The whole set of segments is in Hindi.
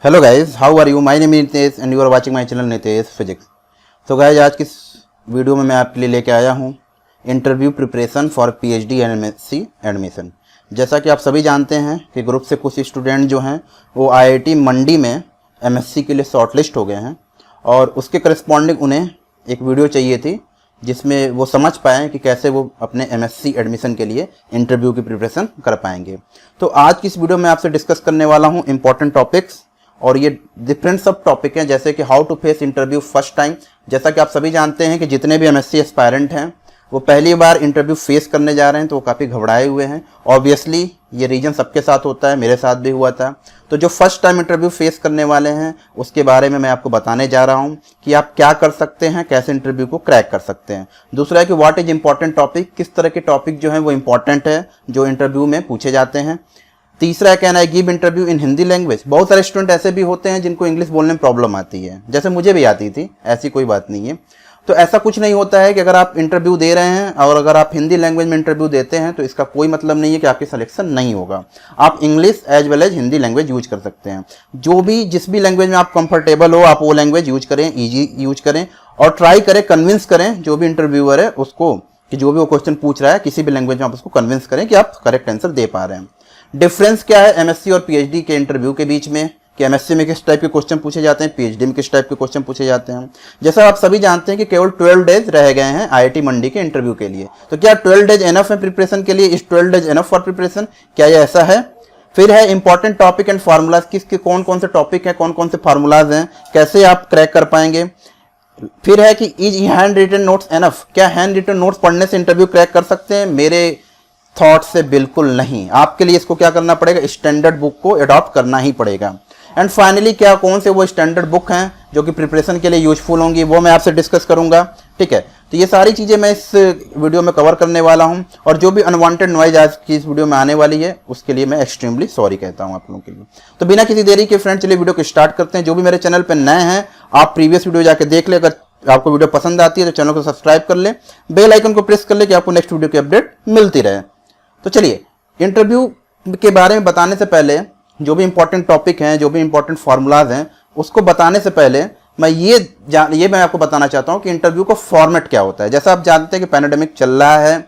Hello guys, how are you? My name is Nitesh and you are watching my channel Nitesh physics. तो गाइज, आज की वीडियो में मैं आपके लिए लेके आया हूँ interview preparation for PhD and MSc admission. जैसा कि आप सभी जानते हैं कि ग्रुप से कुछ स्टूडेंट जो हैं वो आईआईटी मंडी में एमएससी के लिए शॉर्टलिस्ट हो गए हैं और उसके करस्पॉन्डिंग उन्हें एक वीडियो चाहिए थी जिसमें वो समझ पाएँ कि कैसे वो अपने एमएससी एडमिशन के लिए इंटरव्यू की प्रिपरेशन कर पाएंगे। तो आज की इस वीडियो में आपसे डिस्कस करने वाला हूँ इंपॉर्टेंट टॉपिक्स, और ये डिफरेंट सब टॉपिक हैं जैसे कि how to face interview first time. जैसा कि आप सभी जानते हैं कि जितने भी एमएससी एस्पायरेंट हैं वो पहली बार इंटरव्यू फेस करने जा रहे हैं तो वो काफ़ी घबराए हुए हैं। ऑब्वियसली ये रीजन सबके साथ होता है, मेरे साथ भी हुआ था। तो जो फर्स्ट टाइम इंटरव्यू फेस करने वाले हैं उसके बारे में मैं आपको बताने जा रहा हूँ कि आप क्या कर सकते हैं, कैसे इंटरव्यू को क्रैक कर सकते हैं। दूसरा है कि व्हाट इज इंपॉर्टेंट टॉपिक, किस तरह के टॉपिक जो हैं वो इंपॉर्टेंट है जो इंटरव्यू में पूछे जाते हैं। तीसरा है can I give interview in Hindi language. बहुत सारे स्टूडेंट ऐसे भी होते हैं जिनको इंग्लिश बोलने में प्रॉब्लम आती है, जैसे मुझे भी आती थी, ऐसी कोई बात नहीं है। तो ऐसा कुछ नहीं होता है कि अगर आप इंटरव्यू दे रहे हैं और अगर आप हिंदी लैंग्वेज में इंटरव्यू देते हैं तो इसका कोई मतलब नहीं है कि आपकी सिलेक्शन नहीं होगा। आप English as well as Hindi language use कर सकते हैं। जिस भी लैंग्वेज में आप कंफर्टेबल हो आप वो लैंग्वेज यूज करें, ईजी यूज करें और ट्राई करें, कन्विंस करें जो भी इंटरव्यूअर है उसको कि जो भी वो क्वेश्चन पूछ रहा है किसी भी लैंग्वेज में आप उसको कन्विंस करें कि आप करेक्ट आंसर दे पा रहे हैं। डिफरेंस क्या है एमएससी और पीएचडी के इंटरव्यू के बीच में कि एमएससी में किस टाइप के क्वेश्चन पूछे जाते हैं, पीएचडी में किस टाइप के क्वेश्चन पूछे जाते हैं। जैसा आप सभी जानते हैं कि केवल 12 डेज रह गए हैं आईआईटी मंडी के इंटरव्यू के लिए। तो क्या 12 डेज एनफ है प्रिपरेशन के लिए? इस 12 डेज एनफ फॉर प्रिपरेशन? क्या ये ऐसा है? फिर है इंपॉर्टेंट टॉपिक एंड फार्मूलाज, किसके कौन कौन से टॉपिक हैं, कौन कौन से फार्मूलाज हैं, कैसे आप क्रैक कर पाएंगे। फिर है कि is handwritten notes enough, क्या हैंड रिटन नोट्स पढ़ने से इंटरव्यू क्रैक कर सकते हैं? मेरे थॉट से बिल्कुल नहीं। आपके लिए इसको क्या करना पड़ेगा, स्टैंडर्ड बुक को अडॉप्ट करना ही पड़ेगा। एंड फाइनली क्या कौन से वो स्टैंडर्ड बुक हैं जो कि प्रिपरेशन के लिए यूजफुल होंगी वो मैं आपसे डिस्कस करूंगा। ठीक है, तो ये सारी चीज़ें मैं इस वीडियो में कवर करने वाला हूं और जो भी अनवांटेड नॉइज आज की इस वीडियो में आने वाली है उसके लिए मैं एक्सट्रीमली सॉरी कहता हूं आप लोगों के लिए। तो बिना किसी देरी के फ्रेंड्स चलिए वीडियो को स्टार्ट करते हैं। जो भी मेरे चैनल पर नए हैं आप प्रीवियस वीडियो जाके देख ले, अगर आपको वीडियो पसंद आती है तो चैनल को सब्सक्राइब कर ले, बेल आइकन को प्रेस कर ले कि आपको नेक्स्ट वीडियो की अपडेट मिलती रहे। तो चलिए, इंटरव्यू के बारे में बताने से पहले जो भी इंपॉर्टेंट टॉपिक हैं, जो भी इंपॉर्टेंट फार्मूलाज हैं उसको बताने से पहले मैं आपको बताना चाहता हूं कि इंटरव्यू का फॉर्मेट क्या होता है। जैसा आप जानते हैं कि पैंडेमिक चल रहा है,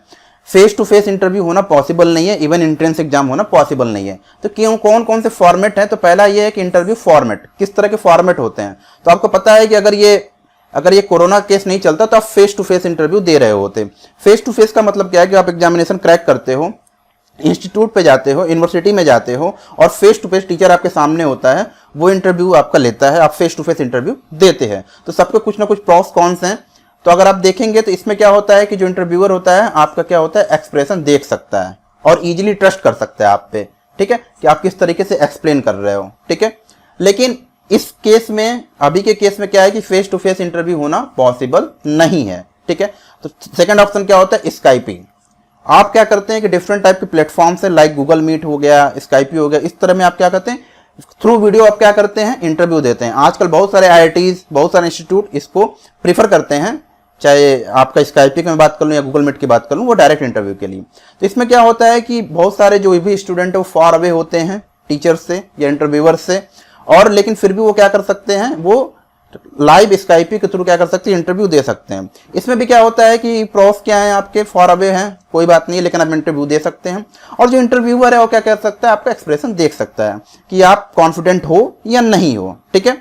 फेस टू फेस इंटरव्यू होना पॉसिबल नहीं है, इवन एंट्रेंस एग्जाम होना पॉसिबल नहीं है। तो क्यों, कौन कौन से फॉर्मेट हैं? तो पहला ये है कि इंटरव्यू फॉर्मेट, किस तरह के फॉर्मेट होते हैं। तो आपको पता है कि अगर ये कोरोना केस नहीं चलता तो आप फेस टू फेस इंटरव्यू दे रहे होते। फेस टू फेस का मतलब क्या है कि आप एग्जामिनेशन क्रैक करते हो, इंस्टीट्यूट पे जाते हो, यूनिवर्सिटी में जाते हो और फेस टू फेस टीचर आपके सामने होता है, वो इंटरव्यू आपका लेता है, आप फेस टू फेस इंटरव्यू देते हैं। तो सबके कुछ ना कुछ प्रॉस कॉन्स हैं। तो अगर आप देखेंगे तो इसमें क्या होता है कि जो इंटरव्यूअर होता है आपका क्या होता है, एक्सप्रेशन देख सकता है और इजीली ट्रस्ट कर सकता है आप पे। ठीक है, कि आप किस तरीके से एक्सप्लेन कर रहे हो। ठीक है, लेकिन इस केस में, अभी के केस में क्या है कि फेस टू फेस इंटरव्यू होना पॉसिबल नहीं है। ठीक है, तो सेकंड ऑप्शन क्या होता है, स्काइपिंग। आप क्या करते हैं कि डिफरेंट टाइप के प्लेटफॉर्म से, लाइक गूगल मीट हो गया, स्काइपी हो गया, इस तरह में आप क्या करते हैं, थ्रू वीडियो आप क्या करते हैं, इंटरव्यू देते हैं। आजकल बहुत सारे आईआईटीज, बहुत सारे इंस्टीट्यूट इसको प्रीफर करते हैं, चाहे आपका स्काइपी की मैं बात कर लूँ या गूगल मीट की बात कर लूँ, वो डायरेक्ट इंटरव्यू के लिए। तो इसमें क्या होता है कि बहुत सारे जो भी स्टूडेंट है वो फार अवे होते हैं टीचर से या इंटरव्यूअर से, और लेकिन फिर भी वो क्या कर सकते हैं, वो लाइव स्काइपी के थ्रू क्या कर सकते हैं, इंटरव्यू दे सकते हैं। इसमें भी क्या होता है कि प्रॉस क्या है, आपके फॉर अवे हैं, कोई बात नहीं, लेकिन आप इंटरव्यू दे सकते हैं। और जो इंटरव्यूअर है वो क्या कर सकता है, आपका एक्सप्रेशन देख सकता है कि आप कॉन्फिडेंट हो या नहीं हो। ठीक है,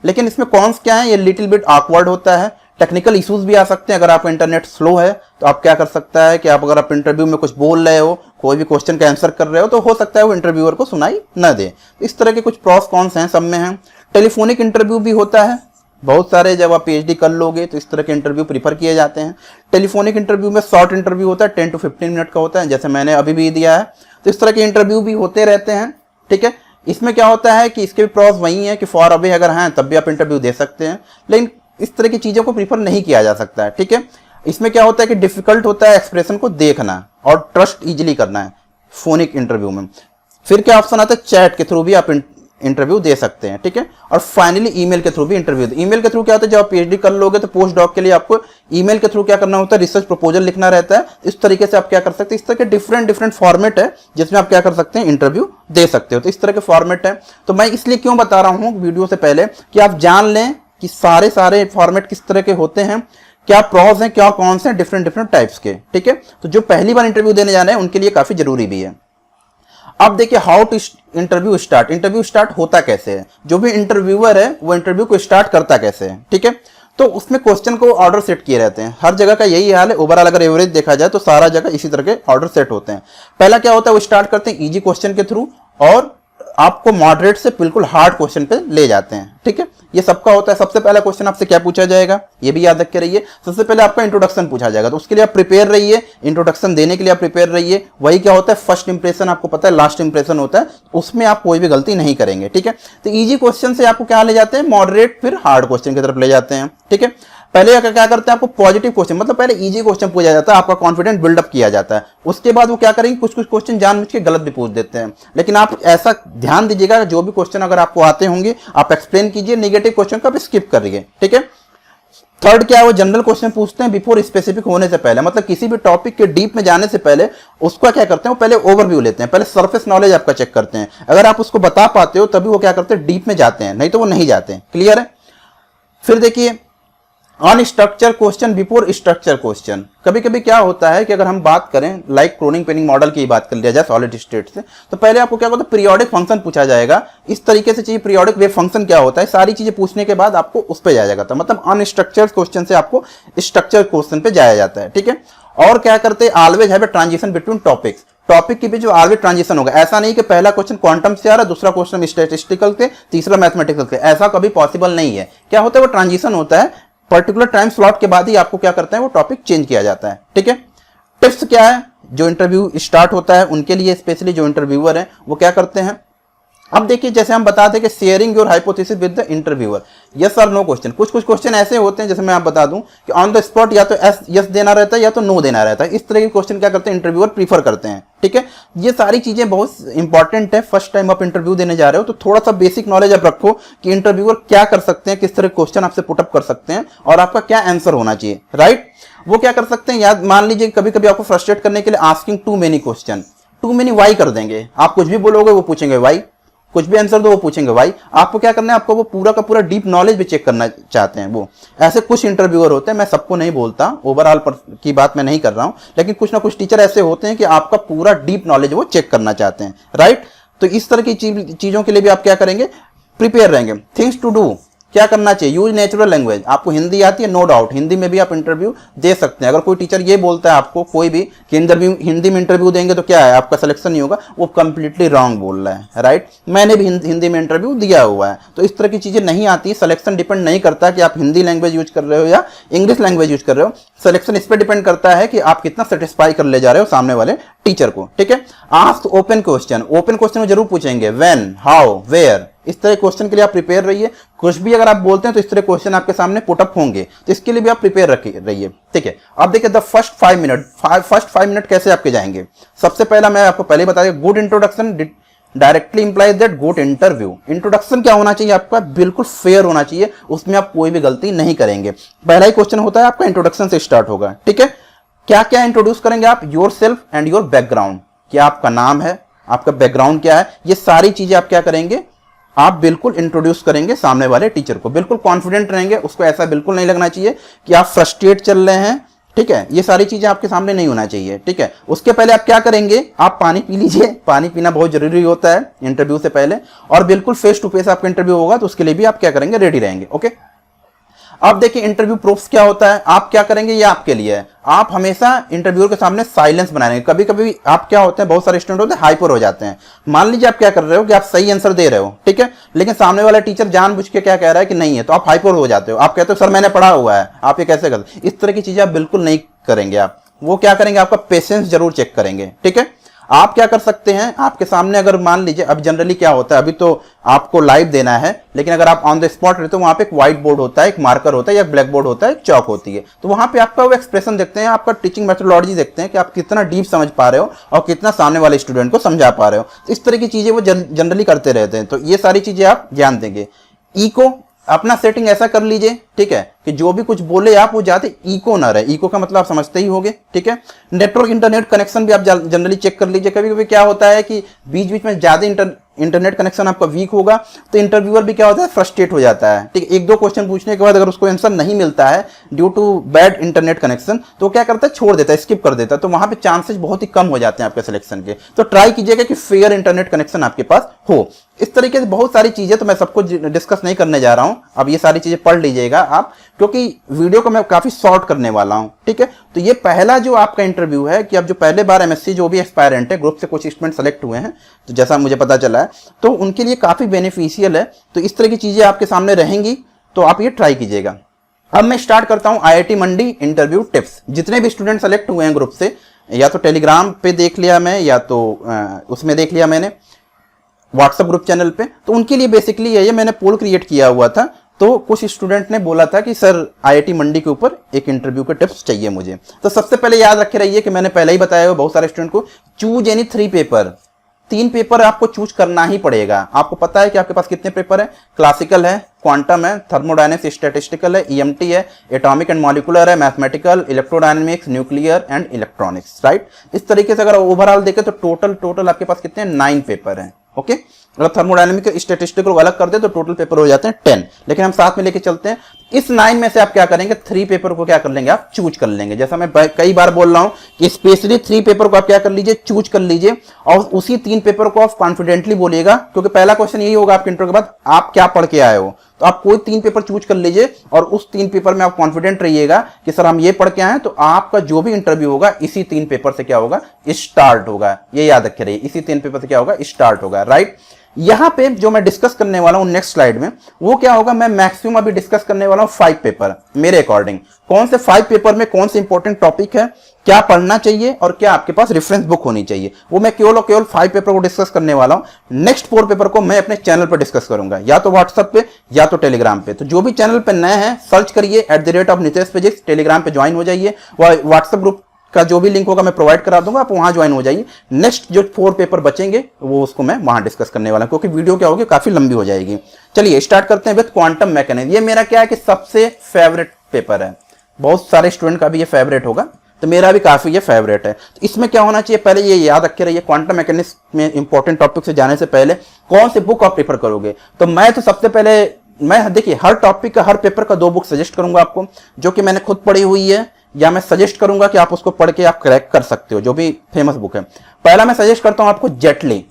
लेकिन इसमें कॉन्स क्या है, ये लिटिल बिट ऑकवर्ड होता है, टेक्निकल इश्यूज भी आ सकते हैं। अगर आपका इंटरनेट स्लो है तो आप क्या कर सकता है कि अगर आप इंटरव्यू में कुछ बोल रहे हो, कोई भी क्वेश्चन का आंसर कर रहे हो, तो हो सकता है वो इंटरव्यूअर को सुनाई न दे। इस तरह के कुछ प्रॉस कॉन्स हैं, सब में हैं। टेलीफोनिक इंटरव्यू भी होता है, बहुत सारे जब आप पीएचडी कर लोगे तो इस तरह के इंटरव्यू प्रीफर किए जाते हैं। टेलीफोनिक इंटरव्यू में शॉर्ट इंटरव्यू होता है, 10 to 15 मिनट का होता है, जैसे मैंने अभी भी दिया है। तो इस तरह के इंटरव्यू भी होते रहते हैं। ठीक है, इसमें क्या होता है कि इसके भी प्रॉस वही है कि फॉर अवे अगर हैं तब भी आप इंटरव्यू दे सकते हैं, लेकिन इस तरह की चीज़ों को प्रीफर नहीं किया जा सकता है। ठीक है, इसमें क्या होता है कि डिफिकल्ट होता है एक्सप्रेशन को देखना और ट्रस्ट ईजिली करना है फोनिक इंटरव्यू में। फिर क्या ऑप्शन आता है, चैट के थ्रू भी आप इंटरव्यू दे सकते हैं, ठीक है। और फाइनली ईमेल के थ्रू भी इंटरव्यू। ईमेल के थ्रू क्या होता है, जब आप पीएचडी कर लोगे तो पोस्ट डॉक के लिए आपको ईमेल के थ्रू क्या करना होता है, रिसर्च प्रपोजल लिखना रहता है। इस तरीके से आप क्या कर सकते हैं, इस तरह के डिफरेंट फॉर्मेट है जिसमें आप क्या कर सकते हैं, इंटरव्यू दे सकते हो। तो इस तरह के फॉर्मेट है। तो मैं इसलिए क्यों बता रहा हूं वीडियो से पहले कि आप जान लें कि सारे फॉर्मेट किस तरह के होते हैं, क्या प्रोज हैं, क्या कॉन्स हैं, डिफरेंट टाइप्स के, ठीक है। तो जो पहली बार इंटरव्यू देने जा रहे हैं उनके लिए काफी जरूरी भी है। अब देखिए how to interview start. Interview start होता कैसे है, जो भी इंटरव्यूअर है वो इंटरव्यू को स्टार्ट करता कैसे है, ठीक है। तो उसमें क्वेश्चन को ऑर्डर सेट किए रहते हैं। हर जगह का यही हाल है। ओवरऑल अगर एवरेज देखा जाए तो सारा जगह इसी तरह के ऑर्डर सेट होते हैं। पहला क्या होता है, वो स्टार्ट करते हैं इजी क्वेश्चन के थ्रू और आपको मॉडरेट से बिल्कुल हार्ड क्वेश्चन पे ले जाते हैं, ठीक है। ये सबका होता है। सबसे पहला क्वेश्चन आपसे क्या पूछा जाएगा, ये भी याद रख के रहिए। सबसे पहले आपका इंट्रोडक्शन पूछा जाएगा, तो उसके लिए आप प्रिपेयर रहिए। इंट्रोडक्शन देने के लिए आप प्रिपेयर रहिए। वही क्या होता है, फर्स्ट इंप्रेशन आपको पता है, लास्ट इंप्रेशन होता है, उसमें आप कोई भी गलती नहीं करेंगे, ठीक है। तो इजी क्वेश्चन से आपको क्या ले जाते हैं, मॉडरेट फिर हार्ड क्वेश्चन की तरफ ले जाते हैं, ठीक है। पहले क्या करते हैं, आपको पॉजिटिव क्वेश्चन, मतलब पहले इजी क्वेश्चन पूछा जाता है, आपका कॉन्फिडेंस बिल्डअप किया जाता है। उसके बाद वो क्या करेंगे, कुछ क्वेश्चन जानबूझ के गलत भी पूछ देते हैं। लेकिन आप ऐसा ध्यान दीजिएगा, जो भी क्वेश्चन अगर आपको आते होंगे आप एक्सप्लेन कीजिए, नेगेटिव क्वेश्चन को आप स्किप करिए, ठीक है। थर्ड क्या है, वो जनरल क्वेश्चन पूछते हैं बिफोर स्पेसिफिक होने से पहले, मतलब किसी भी टॉपिक के डीप में जाने से पहले उसका क्या करते हैं, वो पहले ओवरव्यू लेते हैं, पहले सरफेस नॉलेज आपका चेक करते हैं। अगर आप उसको बता पाते हो तभी वो क्या करते हैं, डीप में जाते हैं, नहीं तो वो नहीं जाते हैं। क्लियर है। फिर देखिए unstructured question before structure question. कभी कभी क्या होता है कि अगर हम बात करें लाइक क्रोनिंग पेनिंग मॉडल की बात कर लिया जाए सॉलिड स्टेट से, तो पहले आपको क्या होता है, पीरियोडिक फंक्शन पूछा जाएगा। इस तरीके से चाहिए पीरियोडिक वेव फंक्शन क्या होता है, सारी चीजें पूछने के बाद आपको उस पर जाया जाता है। मतलब अनस्ट्रक्चर क्वेश्चन से आपको स्ट्रक्चर क्वेश्चन पे जाया जाता है, ठीक है। और क्या करते हैं, always have a transition between topics. Topic के बीच जो ऑलवेज ट्रांजिशन होगा। ऐसा नहीं कि पहला क्वेश्चन क्वांटम से आ रहा है, दूसरा क्वेश्चन स्टैटिस्टिकल से, तीसरा मैथमेटिकल से, ऐसा कभी पॉसिबल नहीं है। क्या होता है, वो ट्रांजिशन होता है, पर्टिकुलर टाइम स्लॉट के बाद ही आपको क्या करता है, वो टॉपिक चेंज किया जाता है, ठीक है। टिप्स क्या है, जो इंटरव्यू स्टार्ट होता है उनके लिए स्पेशली जो इंटरव्यूअर है वो क्या करते हैं। अब देखिए जैसे हम बताते हैं कि sharing your hypothesis with the interviewer, yes और नो क्वेश्चन। कुछ क्वेश्चन ऐसे होते हैं, जैसे मैं आप बता दूं कि ऑन द स्पॉट या तो यस देना रहता है या तो नो देना रहता है। इस तरह के क्वेश्चन क्या करते हैं, इंटरव्यूअर प्रीफर करते हैं, ठीक है। ये सारी चीजें बहुत इंपॉर्टेंट है। फर्स्ट टाइम आप इंटरव्यू देने जा रहे हो तो थोड़ा सा बेसिक नॉलेज आप रखो कि इंटरव्यूअर क्या कर सकते हैं, किस तरह क्वेश्चन आपसे पुटअप कर सकते हैं और आपका क्या आंसर होना चाहिए, राइट। वो क्या कर सकते हैं, याद मान लीजिए कभी कभी आपको फ्रस्ट्रेट करने के लिए asking too many question, too many why कर देंगे। आप कुछ भी बोलोगे वो पूछेंगे वाई, कुछ भी आंसर दो वो पूछेंगे भाई। आपको क्या करना है, आपको वो पूरा का पूरा डीप नॉलेज भी चेक करना चाहते हैं वो। ऐसे कुछ इंटरव्यूअर होते हैं, मैं सबको नहीं बोलता, ओवरऑल की बात मैं नहीं कर रहा हूं, लेकिन कुछ ना कुछ टीचर ऐसे होते हैं कि आपका पूरा डीप नॉलेज वो चेक करना चाहते हैं, राइट। तो इस तरह की चीजों के लिए भी आप क्या करेंगे, प्रिपेयर रहेंगे। थिंग्स टू डू, क्या करना चाहिए, यूज नेचुरल लैंग्वेज। आपको हिंदी आती है, नो डाउट हिंदी में भी आप इंटरव्यू दे सकते हैं। अगर कोई टीचर ये बोलता है आपको कोई भी कि हिंदी में इंटरव्यू देंगे तो क्या है, आपका सिलेक्शन नहीं होगा, वो कंप्लीटली रॉन्ग बोल रहा है, राइट। मैंने भी हिंदी में इंटरव्यू दिया हुआ है। तो इस तरह की चीजें नहीं आती। सिलेक्शन डिपेंड नहीं करता कि आप हिंदी लैंग्वेज यूज कर रहे हो या इंग्लिश लैंग्वेज यूज कर रहे हो। सिलेक्शन इस पर डिपेंड करता है कि आप कितना सेटिस्फाई कर ले जा रहे हो सामने वाले टीचर को, ठीक है। Ask open question, open question में जरूर पूछेंगे, व्हेन, हाउ, वेयर। इस तरह क्वेश्चन के लिए आप प्रिपेयर रहिए। कुछ भी अगर आप बोलते हैं तो इस तरह क्वेश्चन आपके सामने पुटअप होंगे, तो इसके लिए भी आप प्रिपेयर रहिए, ठीक है। अब देखिए द फर्स्ट 5 मिनट कैसे आपके जाएंगे। सबसे पहला मैं आपको पहले बता दिया, good introduction directly implies that good interview. Introduction क्या होना चाहिए आपका, बिल्कुल फेयर होना चाहिए, उसमें आप कोई भी गलती नहीं करेंगे। पहला ही क्वेश्चन होता है आपका इंट्रोडक्शन से स्टार्ट होगा, ठीक है। क्या क्या इंट्रोड्यूस करेंगे आप, your self and your background. क्या आपका नाम है, आपका बैकग्राउंड क्या है, ये सारी चीजें आप क्या करेंगे, आप बिल्कुल इंट्रोड्यूस करेंगे सामने वाले टीचर को। बिल्कुल कॉन्फिडेंट रहेंगे, उसको ऐसा बिल्कुल नहीं लगना चाहिए कि आप फ्रस्ट्रेट चल रहे हैं, ठीक है। ये सारी चीजें आपके सामने नहीं होना चाहिए, ठीक है। उसके पहले आप क्या करेंगे, आप पानी पी लीजिए। पानी पीना बहुत जरूरी होता है इंटरव्यू से पहले। और बिल्कुल फेस टू फेस आपका इंटरव्यू होगा तो उसके लिए भी आप क्या करेंगे, रेडी रहेंगे, ओके। अब देखिए इंटरव्यू प्रूफ्स क्या होता है, आप क्या करेंगे ये आपके लिए है। आप हमेशा इंटरव्यूअर के सामने साइलेंस बनाएंगे। कभी कभी आप क्या होते हैं, बहुत सारे स्टूडेंट होते हैं हाइपर हो जाते हैं। मान लीजिए आप क्या कर रहे हो कि आप सही आंसर दे रहे हो, ठीक है, लेकिन सामने वाला टीचर जानबूझ के क्या कह रहा है कि नहीं है, तो आप हाइपर हो जाते हो। आप कहते हो सर मैंने पढ़ा हुआ है, आप ये कैसे करते। इस तरह की चीजें आप बिल्कुल नहीं करेंगे। आप वो क्या करेंगे, आपका पेशेंस जरूर चेक करेंगे, ठीक है। आप क्या कर सकते हैं, आपके सामने अगर मान लीजिए, अब जनरली क्या होता है, अभी तो आपको लाइव देना है, लेकिन अगर आप ऑन द स्पॉट रहते हो, वहां पे एक व्हाइट बोर्ड होता है, एक मार्कर होता है या ब्लैक बोर्ड होता है, एक चौक होती है, तो वहां पे आपका वो एक्सप्रेशन देखते हैं, आपका टीचिंग मेथोडोलॉजी देखते हैं कि आप कितना डीप समझ पा रहे हो और कितना सामने वाले स्टूडेंट को समझा पा रहे हो। तो इस तरह की चीजें वो जनरली करते रहते हैं, तो ये सारी चीजें आप ध्यान देंगे। इको अपना सेटिंग ऐसा कर लीजिए, ठीक है, कि जो भी कुछ बोले आप वो ज्यादा इको ना रहे। इको का मतलब आप समझते ही होंगे, ठीक है। नेटवर्क इंटरनेट कनेक्शन भी आप जनरली चेक कर लीजिए। कभी कभी क्या होता है कि बीच बीच में ज्यादा इंटरनेट कनेक्शन आपका वीक होगा तो इंटरव्यूअर भी क्या होता है, फ्रस्ट्रेट हो जाता है, ठीक है। एक दो क्वेश्चन पूछने के बाद अगर उसको आंसर नहीं मिलता है due to bad internet connection, तो क्या करता है, छोड़ देता है, स्किप कर देता है, तो वहां पे चांसेस बहुत ही कम हो जाते हैं आपके सिलेक्शन के। तो ट्राई कीजिएगा कि फेयर इंटरनेट कनेक्शन आपके पास हो। इस तरीके से बहुत सारी चीजें, तो मैं सबको डिस्कस नहीं करने जा रहा हूं, अब ये सारी चीजें पढ़ लीजिएगा आप, क्योंकि वीडियो को मैं काफी शॉर्ट करने वाला हूं, ठीक है। तो ये पहला जो आपका इंटरव्यू है कि अब जो पहले बार एमएससी जो भी एस्पायरेंट है, ग्रुप से कुछ स्टूडेंट सेलेक्ट हुए हैं, तो जैसा मुझे पता चला है, तो उनके लिए काफी बेनिफिशियल है। तो इस तरह की चीजें आपके सामने रहेंगी, तो आप ये ट्राई कीजिएगा। अब मैं स्टार्ट करता हूं आईआईटी मंडी इंटरव्यू टिप्स। जितने भी स्टूडेंट सेलेक्ट हुए हैं ग्रुप से, या तो टेलीग्राम पे देख लिया मैं, या तो उसमें देख लिया मैंने व्हाट्सएप ग्रुप चैनल पे, तो उनके लिए बेसिकली ये मैंने पोल क्रिएट किया हुआ था। तो कुछ स्टूडेंट ने बोला था कि सर आईआईटी मंडी के ऊपर एक इंटरव्यू के टिप्स चाहिए मुझे। तो सबसे पहले याद रखे रहिए कि मैंने पहले ही बताया हुआ बहुत सारे स्टूडेंट को, चूज एनी 3 पेपर। 3 पेपर आपको चूज करना ही पड़ेगा। आपको पता है कि आपके पास कितने पेपर है, क्लासिकल है, क्वांटम है, थर्मोडायनेमिक्स स्टैटिस्टिकल है, ईएमटी है, एटॉमिक एंड मॉलिक्यूलर है, mathematical, electrodynamics, nuclear and electronics, right. इस तरीके से अगर ओवरऑल देखें तो टोटल आपके पास कितने 9 पेपर हैं, ओके। अगर थर्मोडायनेमिक स्टैटिस्टिकल को अलग कर दे तो टोटल पेपर हो जाते हैं 10, लेकिन हम साथ में लेके चलते हैं। इस 9 में से आप क्या करेंगे, 3 पेपर को क्या कर लेंगे, आप चूज कर लेंगे। जैसा मैं कई बार बोल रहा हूं कि स्पेशली 3 पेपर को आप क्या कर लीजिए, चूज कर लीजिए, और उसी 3 पेपर को आप कॉन्फिडेंटली बोलिएगा, क्योंकि पहला क्वेश्चन यही होगा आपके इंटरव्यू के बाद, आप क्या पढ़ के आए हो। तो आप कोई 3 पेपर चूज कर लीजिए और उस 3 पेपर में आप कॉन्फिडेंट रहिएगा कि सर हम ये पढ़ के आए हैं। तो आपका जो भी इंटरव्यू होगा इसी 3 पेपर से क्या होगा, स्टार्ट होगा। ये याद रखे रहिए, इसी 3 पेपर से क्या होगा, स्टार्ट होगा, राइट। यहां पे जो मैं डिस्कस करने वाला हूं नेक्स्ट स्लाइड में, वो क्या होगा, मैं मैक्सिमम अभी डिस्कस करने वाला हूं 5 पेपर मेरे अकॉर्डिंग। कौन से 5 पेपर में कौन से इंपॉर्टेंट टॉपिक है, क्या पढ़ना चाहिए और क्या आपके पास रेफरेंस बुक होनी चाहिए, वो मैं केवल और केवल 5 पेपर को डिस्कस करने वाला हूं। नेक्स्ट 4 पेपर को मैं अपने चैनल पर डिस्कस करूंगा, या तो व्हाट्सएप पे या तो टेलीग्राम पे। तो जो भी चैनल पे नए हैं, सर्च करिए @Nitesh Physics, टेलीग्राम पे ज्वाइन हो जाइए, व्हाट्सएप ग्रुप का जो भी लिंक होगा मैं प्रोवाइड करा दूंगा, आप वहां ज्वाइन हो जाइए। नेक्स्ट जो 4 पेपर बचेंगे वो उसको मैं वहां डिस्कस करने वाला हूं, क्योंकि वीडियो क्या होगी, काफी लंबी हो जाएगी। चलिए स्टार्ट करते हैं विद क्वांटम मैकेनिज्म। ये मेरा क्या है कि सबसे फेवरेट पेपर है, बहुत सारे स्टूडेंट का भी ये फेवरेट होगा, तो मेरा भी काफी ये फेवरेट है। तो इसमें क्या होना चाहिए, पहले ये याद रखे रहिए, क्वांटम मैकेनिज्म में इंपॉर्टेंट टॉपिक से जाने से पहले कौन से बुक आप प्रेफर करोगे। तो मैं तो सबसे पहले, मैं देखिए हर टॉपिक का, हर पेपर का 2 बुक सजेस्ट करूंगा आपको, जो कि मैंने खुद पढ़ी हुई है, या मैं सजेस्ट करूंगा कि आप उसको पढ़ के आप क्रैक कर सकते हो, जो भी फेमस बुक है। पहला मैं सजेस्ट करता हूं आपको जेटली,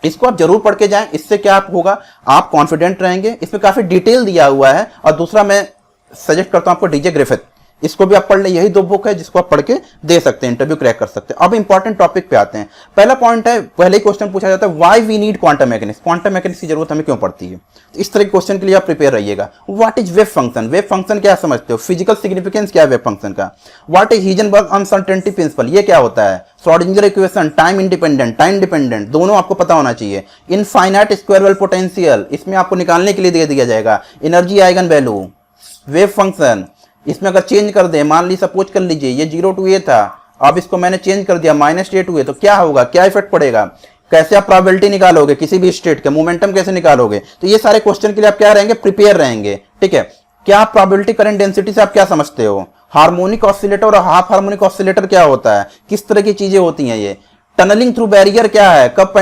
इसको आप जरूर पढ़ के जाएं। इससे क्या आप होगा, आप कॉन्फिडेंट रहेंगे, इसमें काफी डिटेल दिया हुआ है। और दूसरा मैं सजेस्ट करता हूं आपको डीजे ग्रिफिथ, इसको भी आप पढ़ ले। यही 2 बुक है जिसको आप पढ़ के दे सकते हैं, इंटरव्यू क्रैक कर सकते हैं। अब इंपॉर्टेंट टॉपिक पे आते हैं। पहला पॉइंट है, पहले ही क्वेश्चन पूछा जाता है, why we need quantum mechanics, quantum mechanics की जरूरत हमें क्यों पड़ती है। तो इस तरह के क्वेश्चन के लिए आप प्रिपेयर रहिएगा। What is wave function, wave function क्या समझते हो, फिजिकल सिग्निफिकेंस क्या है वेव फंक्शन का। What is Heisenberg uncertainty principle, ये क्या होता है। Schrodinger equation, time independent, time dependent, दोनों आपको पता होना चाहिए। इनफाइनाइट स्क्वायर वेल पोटेंशियल, इसमें आपको निकालने के लिए दे दिया जाएगा। Energy eigen value, wave function, इसमें अगर चेंज कर दे, मान ली सपोज कर लीजिए ये 0 to a था, अब इसको मैंने चेंज कर दिया -a to a, तो क्या होगा, क्या इफेक्ट पड़ेगा, कैसे आप प्रोबेबिलिटी निकालोगे किसी भी स्टेट के, मोमेंटम कैसे निकालोगे। तो ये सारे क्वेश्चन के लिए आप क्या रहेंगे, प्रिपेयर रहेंगे, ठीक है। क्या प्रोबेबिलिटी करंट डेंसिटी से आप क्या समझते हो, हार्मोनिक ऑसिलेटर और हाफ हार्मोनिक ऑसिलेटर क्या होता है, किस तरह की चीजें होती हैं ये। टनलिंग थ्रू बैरियर क्या है, कब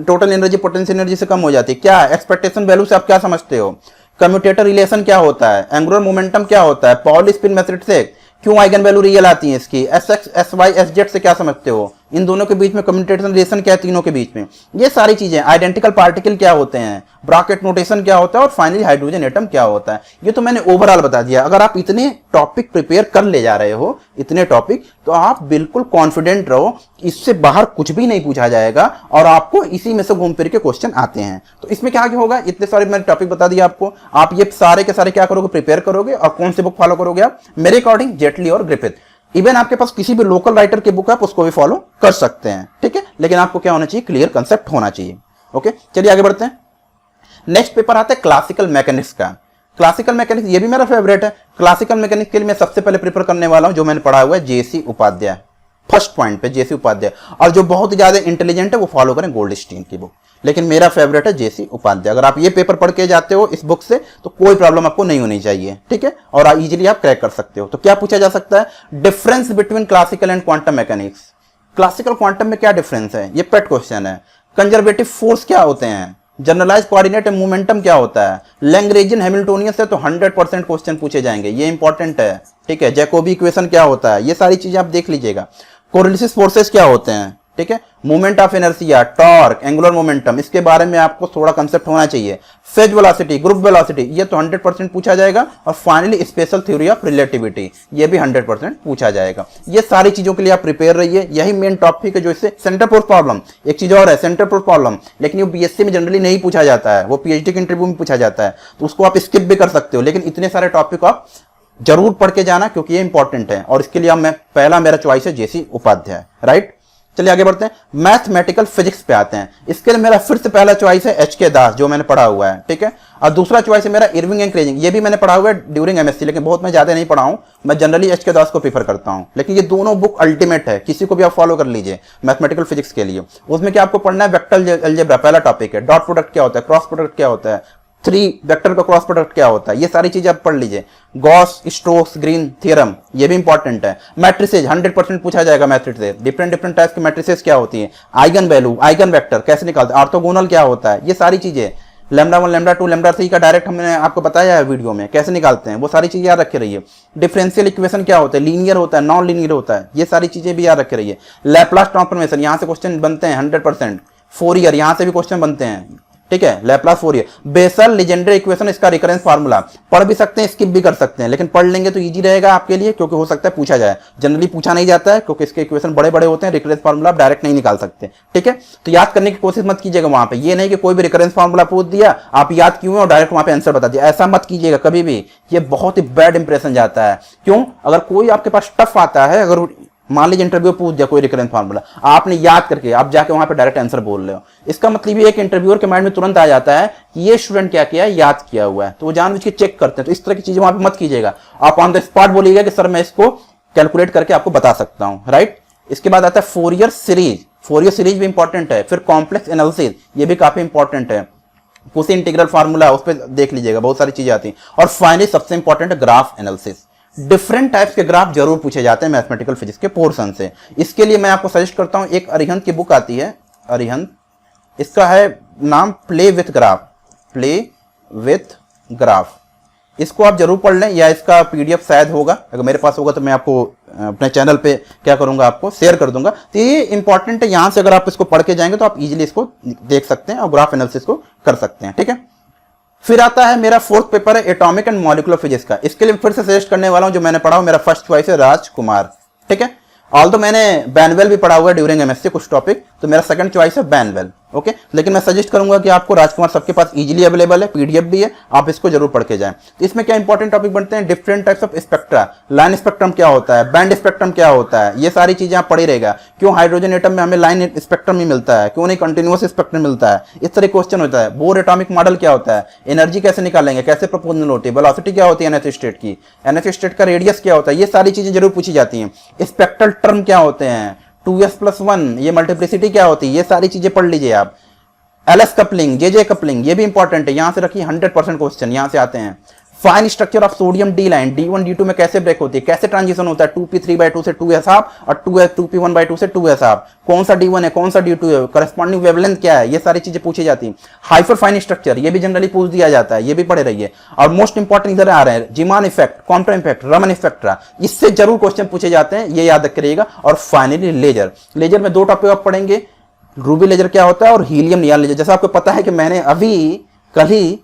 टोटल एनर्जी पोटेंशियल एनर्जी से कम हो जाती है, क्या है। एक्सपेक्टेशन वैल्यू से आप क्या समझते हो। कम्यूटेटर रिलेशन क्या होता है, एंगुलर मोमेंटम क्या होता है, पाउली स्पिन मेथड से क्यों आइगन वैल्यू रियल आती है इसकी, Sx Sy Sz से क्या समझते हो, इन दोनों के बीच में कम्यूटेशन रिलेशन क्या है, तीनों के बीच में, ये सारी चीजें। आइडेंटिकल पार्टिकल क्या होते हैं, ब्रैकेट नोटेशन क्या होता है, और फाइनली हाइड्रोजन एटम क्या होता है। ये तो मैंने ओवरऑल बता दिया। अगर आप इतने टॉपिक प्रिपेयर कर ले जा रहे हो, इतने टॉपिक, तो आप बिल्कुल कॉन्फिडेंट रहो, इससे बाहर कुछ भी नहीं पूछा जाएगा और आपको इसी में से घूम फिर के क्वेश्चन आते हैं। तो इसमें क्या होगा, इतने सारे मैंने टॉपिक बता दिया आपको, आप ये सारे के सारे क्या करोगे, प्रिपेयर करोगे। और कौन से बुक फॉलो करोगे आप, मेरे अकॉर्डिंग जेटली और ग्रिफिथ। इवन आपके पास किसी भी लोकल राइटर की बुक है, आप उसको भी फॉलो कर सकते हैं, ठीक है। लेकिन आपको क्या होना चाहिए, क्लियर कंसेप्ट होना चाहिए। ओके, चलिए आगे बढ़ते हैं। नेक्स्ट पेपर आता है क्लासिकल मैकेनिक्स का। क्लासिकल मैकेनिक्स ये भी मेरा फेवरेट है। क्लासिकल मैकेनिक्स के लिए मैं सबसे पहले प्रिपेयर करने वाला हूं जो मैंने पढ़ा हुआ है जेसी उपाध्याय, फर्स्ट पॉइंट पे जेसी उपाध्याय। और जो बहुत ज्यादा इंटेलिजेंट है वो फॉलो करें गोल्डस्टीन की बुक, लेकिन मेरा फेवरेट है जेसी उपाध्याय। अगर आप ये पेपर पढ़ के जाते हो इस बुक से तो कोई प्रॉब्लम आपको नहीं होनी चाहिए, ठीक है, और इजीली आप क्रैक कर सकते हो। तो क्या पूछा जा सकता है, difference between classical and quantum mechanics. Classical quantum में क्या डिफरेंस है, ये पेट क्वेश्चन है। कंजर्वेटिव फोर्स क्या होते हैं, जनरलाइज कोऑर्डिनेट मोमेंटम क्या होता है, लैग्रेंजियन हैमिल्टोनियन से तो 100% क्वेश्चन पूछे जाएंगे, ये इंपॉर्टेंट है, ठीक है। जैकोबी इक्वेशन क्या होता है, ये सारी चीजें आप देख लीजिएगा। कोरिलेसिव फोर्सेस क्या होते हैं, ठीक है। Moment of inertia, torque, angular momentum, इसके बारे में आपको थोड़ा कंसेप्ट होना चाहिए। फेज वेलोसिटी, ग्रुप वेलोसिटी, ये तो 100% पूछा जाएगा। और finally special theory of relativity, ये भी 100% पूछा जाएगा। ये सारी चीजों के लिए आप प्रिपेयर रहिए, यही मेन टॉपिक है जो इससे सेंटर पोस्ट प्रॉब्लम। एक चीज और है सेंटर पोस्ट प्रॉब्लम, लेकिन ये बीएससी में जनरली नहीं पूछा जाता है, वो पीएचडी के इंटरव्यू में पूछा जाता है, तो उसको आप स्किप भी कर सकते हो। लेकिन इतने सारे टॉपिक आप जरूर पढ़ के जाना क्योंकि ये इंपॉर्टेंट है। और इसके लिए मैं पहला मेरा चॉइस है जेसी उपाध्याय, राइट। चलिए आगे बढ़ते हैं, मैथमेटिकल फिजिक्स पे आते हैं। इसके लिए मेरा फिर से पहला चॉइस है एच.के. दास, जो मैंने पढ़ा हुआ है, ठीक है। और दूसरा चॉइस है मेरा इरविंग एंड क्रेजिंग, ये भी मैंने पढ़ा हुआ है ड्यूरिंग एमएससी, लेकिन बहुत मैं ज्यादा नहीं पढ़ा हूं। मैं जनरली एच.के. दास को प्रीफर करता हूं, लेकिन ये दोनों बुक अल्टीमेट है, किसी को भी आप फॉलो कर लीजिए मैथमेटिकल फिजिक्स के लिए। उसमें क्या आपको पढ़ना है, वेक्टर अलजेब्रा पहला टॉपिक है, डॉट प्रोडक्ट क्या होता है, क्रॉस प्रोडक्ट क्या होता है, 3 वेक्टर का क्रॉस प्रोडक्ट क्या होता है, ये सारी चीजें आप पढ़ लीजिए। गॉस स्टोक्स ग्रीन थ्योरम, ये भी इंपॉर्टेंट है। मैट्रिसेज 100% पूछा जाएगा, मैट्रिसेज डिफरेंट डिफरेंट टाइप्स की मैट्रिसेज क्या होती है, आइगन वैल्यू, आइगन वेक्टर कैसे निकालते हैं, ऑर्थोगोनल क्या होता है, ये सारी चीजें, लैम्डा 1 लैम्डा 2 लैम्डा 3 का डायरेक्ट हमने आपको बताया है वीडियो में कैसे निकालते हैं, वो सारी चीजें याद रखे रहिए। डिफरेंशियल इक्वेशन क्या होता है, लीनियर होता है, नॉन लीनियर होता है, ये सारी चीजें भी याद रखे रहिए। लैप्लास ट्रांसफॉर्मेशन, यहां से क्वेश्चन बनते हैं 100%। फोरियर, यहां से भी क्वेश्चन बनते हैं, ठीक है। Laplace Fourier, Bessel Legendre equation, इसका रिकरेंस फार्मूला पढ़ भी सकते हैं, स्किप भी कर सकते हैं, लेकिन पढ़ लेंगे तो इजी रहेगा आपके लिए, क्योंकि हो सकता है पूछा जाए। जनरली पूछा नहीं जाता है क्योंकि इसके इक्वेशन बड़े बड़े होते हैं, रिकरेंस फार्मूला आप डायरेक्ट नहीं निकाल सकते, ठीक है। तो याद करने की कोशिश मत कीजिएगा वहां पे, ये नहीं कि कोई भी रिकरेंस फार्मूला पूछ दिया आप याद क्यों और डायरेक्ट वहां पे आंसर बता दिया, ऐसा मत कीजिएगा कभी भी, ये बहुत ही बैड इंप्रेशन जाता है। क्यों, अगर कोई आपके पास टफ आता है, अगर मान लीजिए इंटरव्यू पूछ दिया कोई रिकरेंस फार्मूला, आपने याद करके आप जाके वहां पे डायरेक्ट आंसर बोल रहे हो, इसका मतलब ये एक इंटरव्यूअर के माइंड में तुरंत आ जाता है कि ये स्टूडेंट क्या किया है, याद किया हुआ है, तो वो जानबूझ के चेक करते हैं। तो इस तरह की चीजें वहां पे मत कीजिएगा, आप ऑन द स्पॉट बोलिएगा कि सर मैं इसको कैलकुलेट करके आपको बता सकता हूं, राइट। इसके बाद आता है फोरियर सीरीज, फोरियर सीरीज भी इंपॉर्टेंट है। फिर कॉम्प्लेक्स एनालिसिस, ये भी काफी इंपॉर्टेंट है। कुछ इंटीग्रल फार्मूला उस पर देख लीजिएगा, बहुत सारी चीजें आती हैं। और फाइनली सबसे इंपॉर्टेंट है ग्राफ एनालिसिस, डिफरेंट टाइप्स के ग्राफ जरूर पूछे जाते हैं मैथमेटिकल फिजिक्स के पोर्शन से। इसके लिए मैं आपको सजेस्ट करता हूं, एक अरिहंत की बुक आती है, अरिहंत, इसका है नाम play with graph, play with graph, इसको आप जरूर पढ़ लें, या इसका पीडीएफ शायद होगा, अगर मेरे पास होगा तो मैं आपको अपने चैनल पे क्या करूंगा, आपको शेयर कर दूंगा। तो ये इंपॉर्टेंट है, यहां से अगर आप इसको पढ़ के जाएंगे तो आप इजीली इसको देख सकते हैं और ग्राफ एनालिसिस को कर सकते हैं, ठीक है। फिर आता है मेरा फोर्थ पेपर है एटॉमिक एंड मॉलिक्यूलर फिजिक्स का। इसके लिए फिर से सजेस्ट करने वाला हूं जो मैंने पढ़ा हूं, मेरा फर्स्ट चॉइस है राजकुमार, ठीक है। ऑल्दो मैंने बैनवेल भी पढ़ा हुआ है ड्यूरिंग एमएससी कुछ टॉपिक, तो मेरा सेकंड चॉइस है बैनवेल, ओके। लेकिन मैं सजेस्ट करूंगा कि आपको राजकुमार सबके पास इजीली अवेलेबल है, पीडीएफ भी है, आप इसको जरूर पढ़ के जाएं। तो इसमें क्या इंपॉर्टेंट टॉपिक बनते हैं, different types of spectra, line spectrum क्या होता है, बैंड स्पेक्ट्रम क्या होता है, ये सारी चीजें आप पढ़ी रहेगा। क्यों हाइड्रोजन एटम में हमें लाइन स्पेक्ट्रम ही मिलता है, क्यों नहीं कंटिन्यूअस स्पेक्ट्रम मिलता है, इस तरह क्वेश्चन होता है। बोर एटॉमिक मॉडल क्या होता है, एनर्जी कैसे निकालेंगे, कैसे प्रोपोर्शनल होती है, वेलोसिटी क्या होती है एनएच स्टेट की, एनएच स्टेट का रेडियस क्या होता है, ये सारी चीजें जरूर पूछी जाती हैं। स्पेक्ट्रल टर्म क्या होते हैं, 2s+1, ये मल्टीप्लिसिटी क्या होती है, ये सारी चीजें पढ़ लीजिए आप। एलएस कपलिंग, जेजे कपलिंग, ये भी इंपॉर्टेंट है, यहां से रखिए 100% क्वेश्चन यहां से आते हैं। Fine structure of sodium D line, D1 D2 में कैसे ब्रेक होती है, कैसे ट्रांजिशन होता है 2p3/2 से 2s हाफ और 2p1/2 से 2s हाफ, कौन सा D1 है कौन सा D2 है, करस्पॉन्डिंग वेवलेंथ क्या है, ये सारी चीजें पूछी जाती हैं। हाइपर फाइन स्ट्रक्चर, ये भी जनरली पूछ दिया जाता है, ये भी पढ़े रहिए। और मोस्ट इंपॉर्टेंट इधर आ रहे हैं Zeeman effect, quantum effect, Raman effect, इससे जरूर क्वेश्चन पूछे जाते हैं, ये याद रखिएगा। और फाइनली लेजर, लेजर में 2 टॉपिक आप पढ़ेंगे, रूबी लेजर क्या होता है और हीलियम नियॉन लेजर। जैसा आपको पता है कि मैंने अभी कल ही,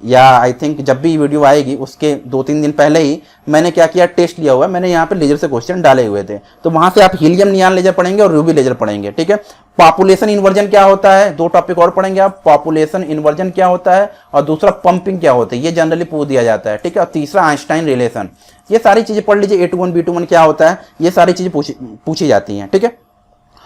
या आई थिंक जब भी वीडियो आएगी उसके 2-3 दिन पहले ही मैंने क्या किया, टेस्ट लिया हुआ है, मैंने यहाँ पे लेजर से क्वेश्चन डाले हुए थे। तो वहां से आप हीलियम नियॉन लेजर पढ़ेंगे और रूबी लेजर पढ़ेंगे, ठीक है। पॉपुलेशन इन्वर्जन क्या होता है, 2 टॉपिक और पढ़ेंगे आप, पॉपुलेशन इन्वर्जन क्या होता है और दूसरा पंपिंग क्या होता है, ये जनरली पूछ दिया जाता है, ठीक है। और तीसरा आइंस्टाइन रिलेशन, ये सारी चीजें पढ़ लीजिए। A21 B21 क्या होता है, ये सारी चीजें पूछी जाती हैं, ठीक है।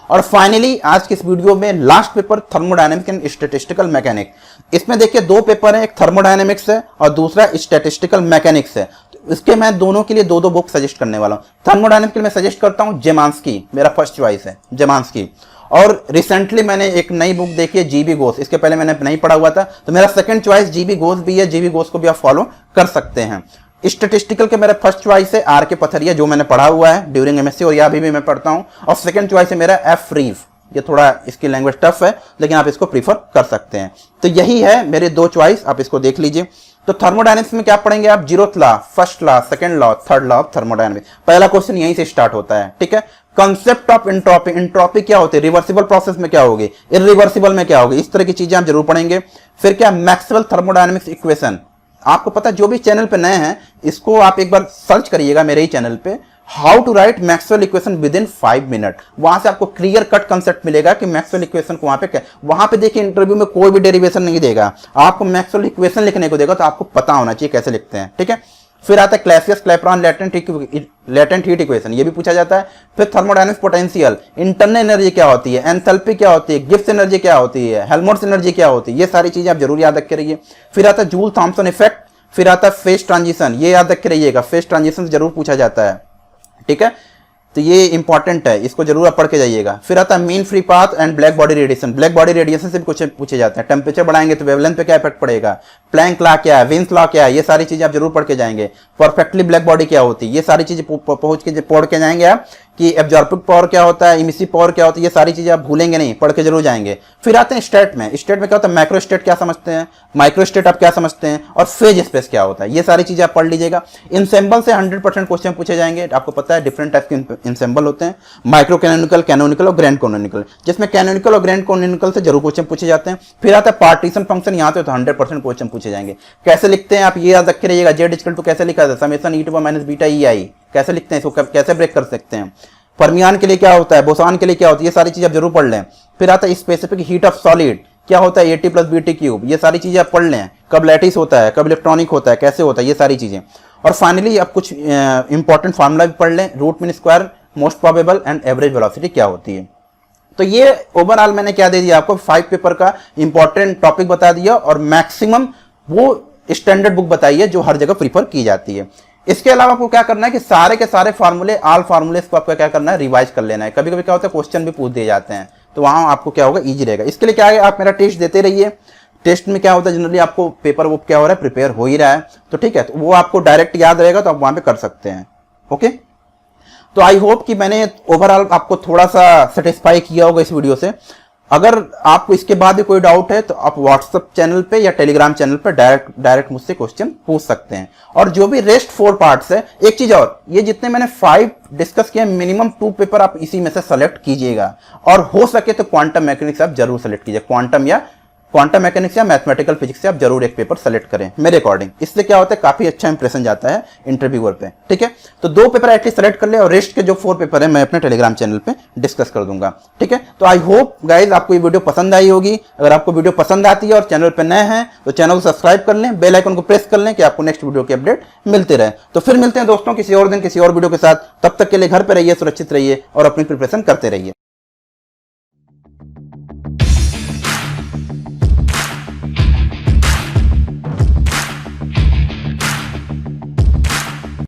और फाइनली आज के इस वीडियो में last paper thermodynamics and statistical mechanics. इसमें देखिए दो पेपर हैं, एक थर्मोडायनेमिक्स है और दूसरा स्टैटिस्टिकल मैकेनिक्स है। तो इसके मैं दोनों के लिए दो दो बुक सजेस्ट करने वाला हूँ। थर्मोडायनेमिक्स के लिए मैं सजेस्ट करता हूँ जेमांस्की, मेरा फर्स्ट चॉइस है जेमांस्की। और रिसेंटली मैंने एक नई बुक देखी है जीबी घोष, इसके पहले मैंने नहीं पढ़ा हुआ था, तो मेरा सेकंड चॉइस जीबी घोष भी है। जीबी घोष को भी आप फॉलो कर सकते हैं। स्टैटिस्टिकल के मेरा फर्स्ट चॉइस है आर के पथरिया, जो मैंने पढ़ा हुआ है ड्यूरिंग एमएससी और या अभी भी मैं पढ़ता हूं। और सेकंड चॉइस है मेरा एफ रीव, ये थोड़ा इसकी लैंग्वेज टफ है लेकिन आप इसको प्रीफर कर सकते हैं। तो यही है मेरे दो चॉइस, आप इसको देख लीजिए। तो थर्मोडायनेमिक्स में क्या पढ़ेंगे आप? Zeroth law, first law, second law, third law of thermodynamics. पहला क्वेश्चन यहीं से स्टार्ट होता है, ठीक है। कंसेप्ट ऑफ एंट्रोपी, एंट्रोपी क्या होती है, रिवर्सिबल प्रोसेस में क्या होगी, इरिवर्सिबल में क्या होगी, इस तरह की चीजें आप जरूर पढ़ेंगे। फिर क्या मैक्सवेल थर्मोडायनेमिक्स इक्वेशन, आपको पता है जो भी चैनल पे नए हैं इसको आप एक बार सर्च करिएगा मेरे ही चैनल पे, how to write Maxwell equation within 5 minute. वहां से आपको क्लियर कट कंसेप्ट मिलेगा कि मैक्सवेल इक्वेशन को वहां पे क्या, वहां पे देखिए इंटरव्यू में कोई भी डेरिवेशन नहीं देगा, आपको मैक्सवेल इक्वेशन लिखने को देगा, तो आपको पता होना चाहिए कैसे लिखते हैं, ठीक है। फिर आता है क्लैसियस क्लैपेरॉन लेटेंट हीट इक्वेशन, ये भी पूछा जाता है। फिर थर्मोडायनेमिक्स पोटेंशियल, इंटरनल एनर्जी क्या होती है, एंथैल्पी क्या होती है, गिब्स एनर्जी क्या होती है, हेल्महोल्ट्ज एनर्जी क्या होती है, ये सारी चीजें आप जरूर याद रखे रहिए। फिर आता है जूल थॉम्पसन इफेक्ट, फिर आता है फेज ट्रांजिशन, ये याद रखे रहिएगा, फेज ट्रांजिशन जरूर पूछा जाता है, ठीक है। तो ये इंपॉर्टेंट है, इसको जरूर आप पढ़ के जाइएगा। फिर आता है mean free path and black body radiation, black body radiation से भी कुछ पूछे जाते हैं। टेम्परेचर बढ़ाएंगे तो वेवलेंथ पे क्या इफेक्ट पड़ेगा, प्लैंक लॉ क्या है, विन्स लॉ क्या है, ये सारी चीजें आप जरूर पढ़ के जाएंगे। परफेक्टली ब्लैक बॉडी क्या होती है, ये सारी चीजें पढ़ के जाएंगे आप, कि एब्जॉर्बिक पावर क्या होता है, इमिसिव पावर क्या होती है, ये सारी चीजें आप भूलेंगे नहीं, पढ़ के जरूर जाएंगे। फिर आते हैं स्टेट में, स्टेट में क्या होता है, मैक्रो स्टेट क्या समझते हैं, माइक्रो स्टेट आप क्या समझते हैं, और फेज स्पेस क्या होता है, ये सारी चीजें आप पढ़ लीजिएगा। इंसेंबल से 100% क्वेश्चन पूछे जाएंगे, आपको पता है डिफरेंट टाइप के इंसेंबल होते हैं, माइक्रो कैनोनिकल, कैनोनिकल और ग्रैंड कैनोनिकल, जिसमें कैनोनिकल और ग्रैंड कैनोनिकल से जरूर क्वेश्चन पूछे जाते हैं। फिर आता है पार्टीशन फंक्शन, यहाँ पे तो 100% क्वेश्चन पूछे जाएंगे। कैसे लिखते हैं आप ये याद रखे रहिएगा, जेड इक्वल टू कैसे लिखा था, summation E to the minus beta E I, कैसे लिखते हैं इसको, कैसे ब्रेक कर सकते हैं। फर्मियान के लिए क्या होता है, बोसान के लिए क्या होती है, ये सारी चीजें आप जरूर पढ़ लें। फिर आता है स्पेसिफिक हीट ऑफ सॉलिड, क्या होता है AT प्लस BT क्यूब, ये सारी चीजें आप पढ़ लें। कब लैटिस होता है, कब इलेक्ट्रॉनिक होता है, कैसे होता है, ये सारी चीजें। और फाइनली आप कुछ इंपॉर्टेंट फार्मूला भी पढ़ लें, root mean square, most probable and average velocity क्या होती है। तो ये ओवरऑल मैंने क्या दे दिया आपको, 5 पेपर का इंपॉर्टेंट टॉपिक बता दिया और मैक्सिमम वो स्टैंडर्ड बुक बताई है जो हर जगह प्रीफर की जाती है। इसके अलावा आपको क्या करना है कि सारे के सारे फार्मूले, ऑल फार्मूले को आपको क्या करना है, रिवाइज कर लेना है। कभी कभी क्या होता है क्वेश्चन भी पूछ दिए जाते हैं, तो वहां आपको क्या होगा, इजी रहेगा। इसके लिए क्या है, आप मेरा टेस्ट देते रहिए। टेस्ट में क्या होता है, जनरली आपको पेपर वो क्या हो रहा है, प्रिपेयर हो ही रहा है, तो ठीक है, तो वो आपको डायरेक्ट याद रहेगा, तो आप वहां पे कर सकते हैं। ओके, तो आई होप कि मैंने ओवरऑल आपको थोड़ा सा सेटिस्फाई किया होगा इस वीडियो से। अगर आपको इसके बाद भी कोई डाउट है तो आप व्हाट्सएप चैनल पे या टेलीग्राम चैनल पे डायरेक्ट मुझसे क्वेश्चन पूछ सकते हैं। और जो भी रेस्ट 4 पार्ट्स है, एक चीज और, ये जितने मैंने 5 डिस्कस किए, मिनिमम 2 पेपर आप इसी में से सेलेक्ट कीजिएगा। और हो सके तो क्वांटम मैकेनिक्स आप जरूर सेलेक्ट कीजिए, क्वांटम मैकेनिक्स या मैथमेटिकल फिजिक्स से आप जरूर एक पेपर सेलेक्ट करें मेरे अकॉर्डिंग। इससे क्या होता है, काफी अच्छा इंप्रेशन जाता है इंटरव्यूअर पे, ठीक है। तो 2 पेपर एटलीस्ट सेलेक्ट कर ले, और रेस्ट के जो 4 पेपर है मैं अपने टेलीग्राम चैनल पे डिस्कस कर दूंगा, ठीक है। तो आई होप गाइज आपको ये वीडियो पसंद आई होगी। अगर आपको वीडियो पसंद आती है और चैनल पे नए हैं तो चैनल को सब्सक्राइब कर लें, बेल आइकन को प्रेस कर लें कि आपको नेक्स्ट वीडियो की अपडेट मिलते रहे। तो फिर मिलते हैं दोस्तों किसी और दिन किसी और वीडियो के साथ, तब तक के लिए घर पे रहिए, सुरक्षित रहिए और अपनी प्रिपरेशन करते रहिए।